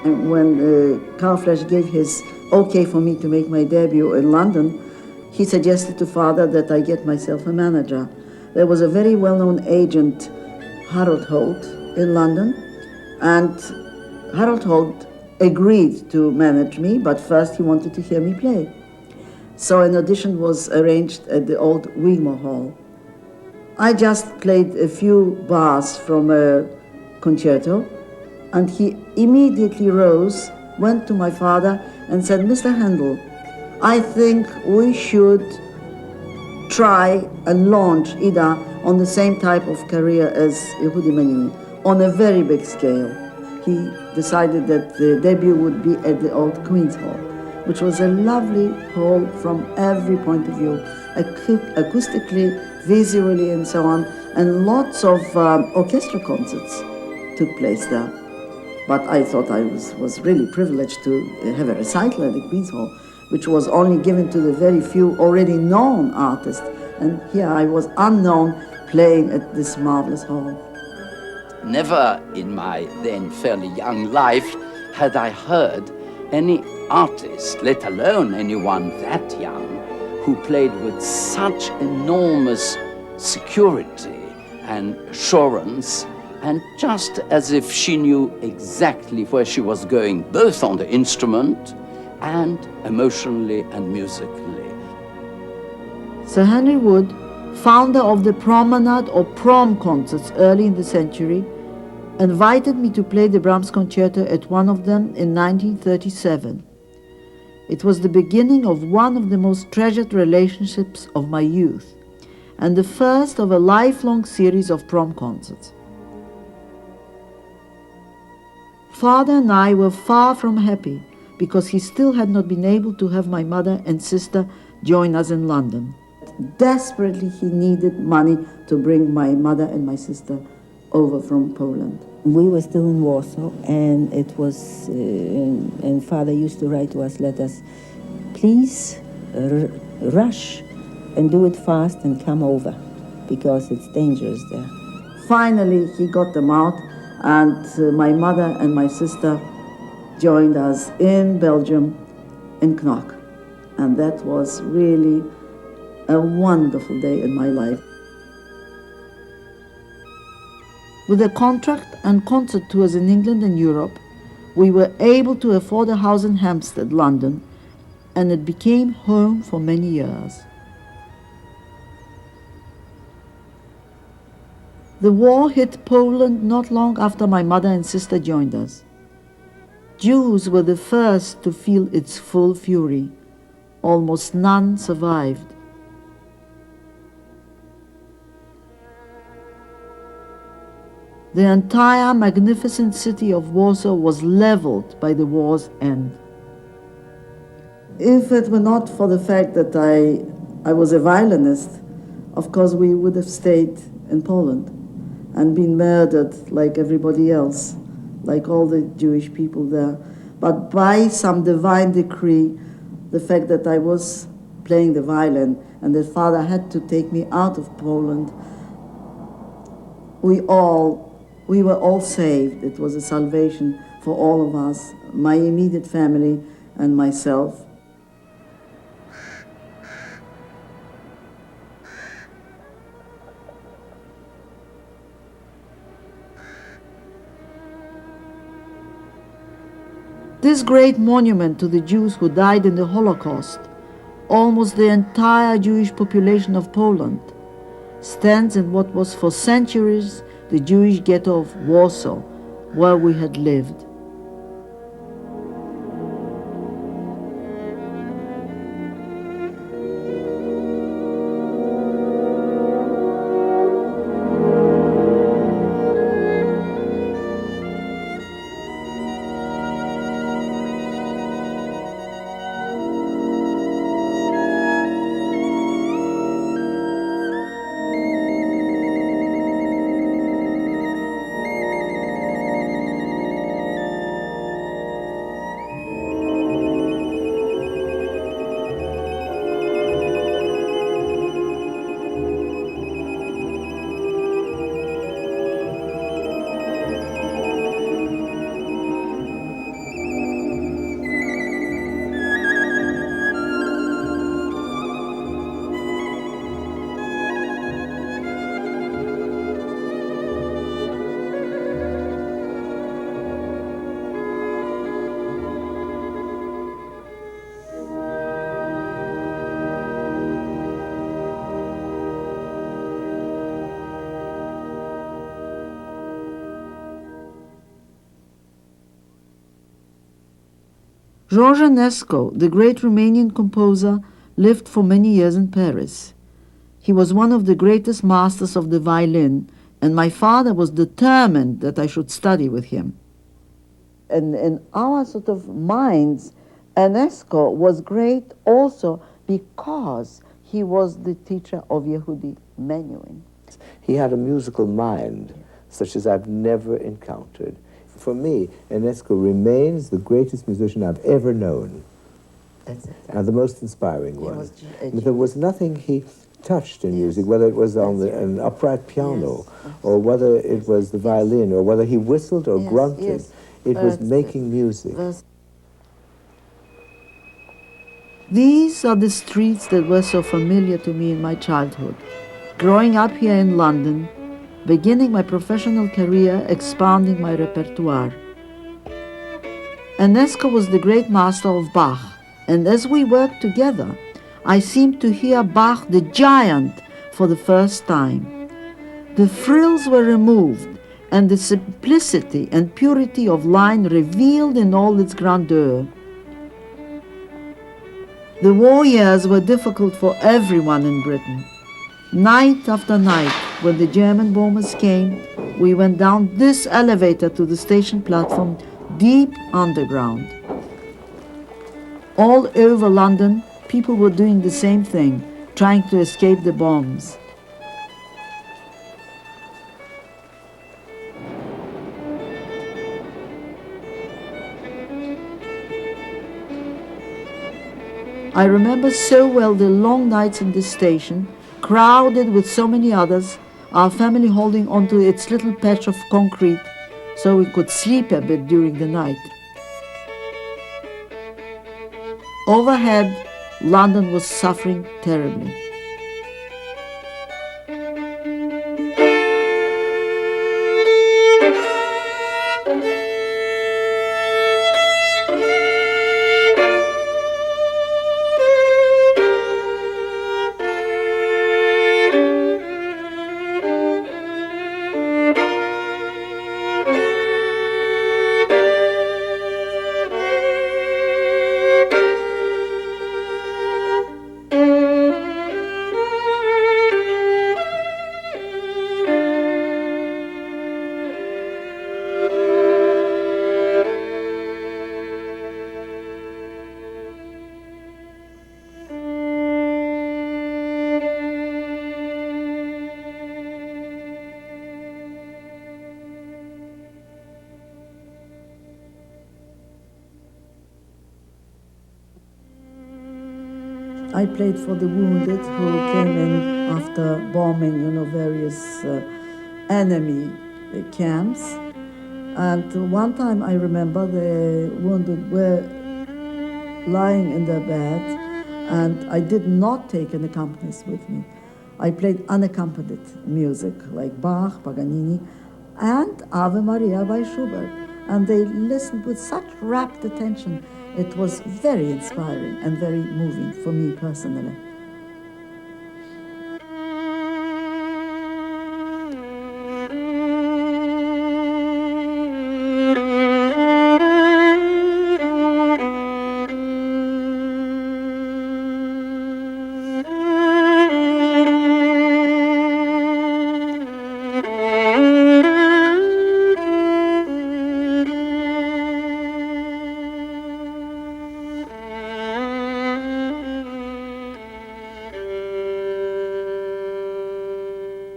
And when Carl Flesch gave his okay for me to make my debut in London, he suggested to father that I get myself a manager. There was a very well-known agent, Harold Holt, in London, and Harold Holt agreed to manage me, but first he wanted to hear me play. So an audition was arranged at the old Wigmore Hall. I just played a few bars from a concerto, and he immediately rose, went to my father and said, "Mr. Haendel, I think we should try and launch Ida on the same type of career as Yehudi Menuhin, on a very big scale." He decided that the debut would be at the old Queen's Hall, which was a lovely hall from every point of view, acoustically, visually, and so on, and lots of orchestra concerts took place there. But I thought I was really privileged to have a recital at the Queen's Hall, which was only given to the very few already known artists. And here I was unknown, playing at this marvelous hall. Never in my then fairly young life had I heard any artist, let alone anyone that young, who played with such enormous security and assurance, and just as if she knew exactly where she was going, both on the instrument and emotionally and musically. Sir Henry Wood, founder of the Promenade or Prom concerts early in the century, invited me to play the Brahms concerto at one of them in 1937. It was the beginning of one of the most treasured relationships of my youth, and the first of a lifelong series of prom concerts. Father and I were far from happy because he still had not been able to have my mother and sister join us in London. Desperately he needed money to bring my mother and my sister over from Poland. We were still in Warsaw, and it was, and Father used to write to us letters, "Please rush and do it fast and come over, because it's dangerous there." Finally, he got them out, and my mother and my sister joined us in Belgium, in Knock. And that was really a wonderful day in my life. With a contract and concert tours in England and Europe, we were able to afford a house in Hampstead, London, and it became home for many years. The war hit Poland not long after my mother and sister joined us. Jews were the first to feel its full fury. Almost none survived. The entire magnificent city of Warsaw was leveled by the war's end. If it were not for the fact that I was a violinist, of course we would have stayed in Poland and been murdered like everybody else, like all the Jewish people there. But by some divine decree, the fact that I was playing the violin and that Father had to take me out of Poland, we were all saved. It was a salvation for all of us, my immediate family and myself. This great monument to the Jews who died in the Holocaust, almost the entire Jewish population of Poland, stands in what was for centuries the Jewish ghetto of Warsaw, where we had lived. George Enescu, the great Romanian composer, lived for many years in Paris. He was one of the greatest masters of the violin, and my father was determined that I should study with him. And in our sort of minds, Enescu was great also because he was the teacher of Yehudi Menuhin. He had a musical mind such as I've never encountered. For me, Enescu remains the greatest musician I've ever known. And the most inspiring one. There was nothing he touched in music, whether it was on an upright piano, or whether it was the violin, or whether he whistled or grunted. It was making music. These are the streets that were so familiar to me in my childhood. Growing up here in London, beginning my professional career, expanding my repertoire. Enescu was the great master of Bach, and as we worked together, I seemed to hear Bach the giant for the first time. The frills were removed, and the simplicity and purity of line revealed in all its grandeur. The war years were difficult for everyone in Britain. Night after night, when the German bombers came, we went down this elevator to the station platform, deep underground. All over London, people were doing the same thing, trying to escape the bombs. I remember so well the long nights in this station, crowded with so many others, our family holding onto its little patch of concrete so we could sleep a bit during the night. Overhead, London was suffering terribly. I played for the wounded who came in after bombing, various enemy camps. And one time I remember the wounded were lying in their bed, and I did not take an accompanist with me. I played unaccompanied music like Bach, Paganini, and Ave Maria by Schubert. And they listened with such rapt attention. It was very inspiring and very moving for me personally.